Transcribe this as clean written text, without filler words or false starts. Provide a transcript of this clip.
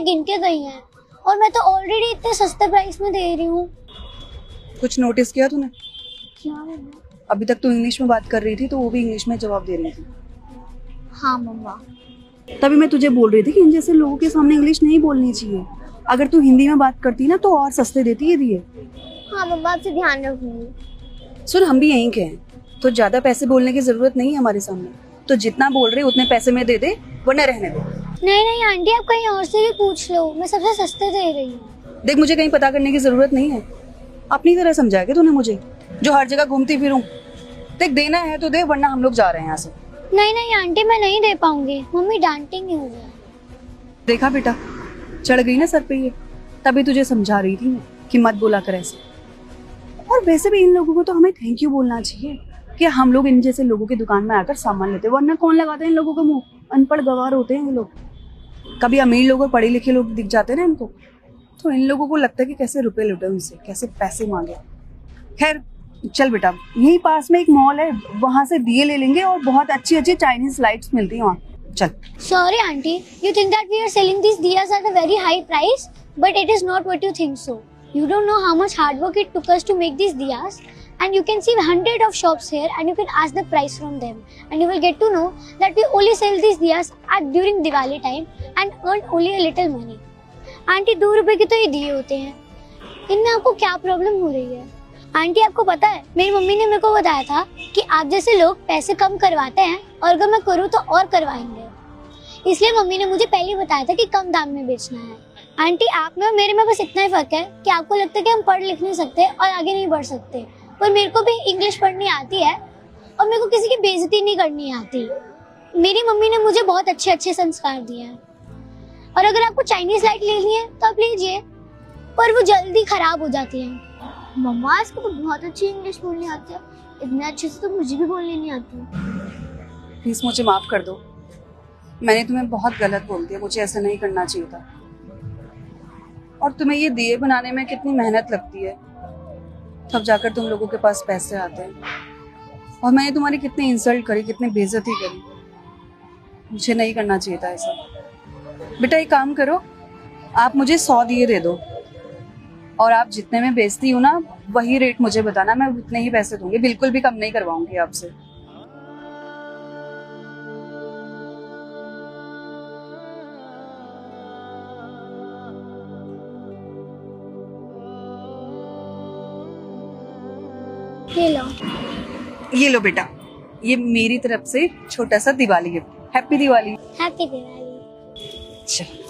गिन के गई हैं और मैं तो ऑलरेडी इतने सस्ते प्राइस में दे रही हूँ। कुछ नोटिस किया तूने? क्या मम्मा? अभी तक तू इंग्लिश में बात कर रही थी तो वो भी इंग्लिश में जवाब दे रही थी। हाँ मम्मा। तभी मैं तुझे बोल रही थी कि इन जैसे लोगों के सामने इंग्लिश नहीं बोलनी चाहिए। अगर तू हिंदी में बात करती ना तो और सस्ते देती ये दिए। हाँ मम्मा, आपसे ध्यान रखूंगी। सुन, हम भी यहीं के हैं तो ज्यादा पैसे बोलने की जरूरत नहीं है हमारे सामने। तो जितना बोल रहे उतने पैसे में दे दे, वरना रहने दे। नहीं नहीं आंटी, आप कहीं और से भी पूछ लो, मैं सबसे सस्ते दे रही हूँ। देख, मुझे कहीं पता करने की जरूरत नहीं है। अपनी तरह समझाया कि तूने मुझे, जो हर जगह घूमती फिरूं। देख, देना है तो दे, वरना हम लोग जा रहे हैं यहाँ से। नहीं नहीं आंटी, मैं नहीं दे पाऊंगी, मम्मी डांटेंगी मुझे। देखा बेटा, चढ़ गई ना सर पे ये। तभी तुझे समझा रही थी कि मत बोला कर ऐसे। और वैसे भी इन लोगों को तो हमें थैंक यू बोलना चाहिए कि हम लोग इन जैसे लोगों की दुकान में आकर सामान लेते हैं, वरना कौन लगाते हैं इन लोगों का मुंह। अनपढ़ गवार होते हैं ये लोग। कभी अमीर लोग और पढ़े लिखे लोग दिख जाते हैं ना इनको, तो इन लोगों को लगता है कि कैसे रुपए लुटे उनसे, कैसे पैसे मांगे। खैर चल बेटा, यहीं पास में एक मॉल है, वहां से दिए ले लेंगे और बहुत अच्छी अच्छी चाइनीज लाइट्स मिलती हैं वहाँ। चल। Sorry auntie, you think that we are selling these diyas at a very high price, but it is not what you think so. You don't know how much hard work it took us to make these diyas, and you can see hundred of shops here and you can ask the price from them, and you will get to know that we only sell these diyas during Diwali time and earn only a little money. Aunty 2 रुपए के तो ये दिए होते हैं, इनमें आपको क्या प्रॉब्लम हो रही है? आंटी आपको पता है, मेरी मम्मी ने मेरे को बताया था कि आप जैसे लोग पैसे कम करवाते हैं और अगर मैं करूँ तो और करवाएंगे। इसलिए मम्मी ने मुझे पहले ही बताया था कि कम दाम में बेचना है। आंटी आप में और मेरे में बस इतना ही फर्क है कि आपको लगता है कि हम पढ़ लिख नहीं सकते और आगे नहीं बढ़ सकते, पर मेरे को भी इंग्लिश पढ़नी आती है और मेरे को किसी की बेइज्जती नहीं करनी आती। मेरी मम्मी ने मुझे बहुत अच्छे अच्छे संस्कार दिए हैं। और अगर आपको चाइनीज लाइट लेनी है तो आप लीजिए, पर वो जल्दी खराब हो जाती है। मम्मा इसको तो बहुत अच्छी इंग्लिश बोलनी आती है, इतने अच्छे से तो मुझे भी बोलनी नहीं आती। प्लीज मुझे माफ कर दो, मैंने तुम्हें बहुत गलत बोल दिया, मुझे ऐसा नहीं करना चाहिए था। और तुम्हें ये दिए बनाने में कितनी मेहनत लगती है, तब जाकर तुम लोगों के पास पैसे आते हैं। और मैंने तुम्हारी कितनी इंसल्ट करी, कितनी बेइज्जती करी। मुझे नहीं करना चाहिए था ऐसा। बेटा एक काम करो, आप मुझे 100 दिए दे दो और आप जितने में बेचती हो ना वही रेट मुझे बताना, मैं उतने ही पैसे दूंगी, बिल्कुल भी कम नहीं करवाऊंगी आपसे। ये लो बेटा, ये मेरी तरफ से छोटा सा Diwali gift. Happy Diwali. Happy Diwali. चलो।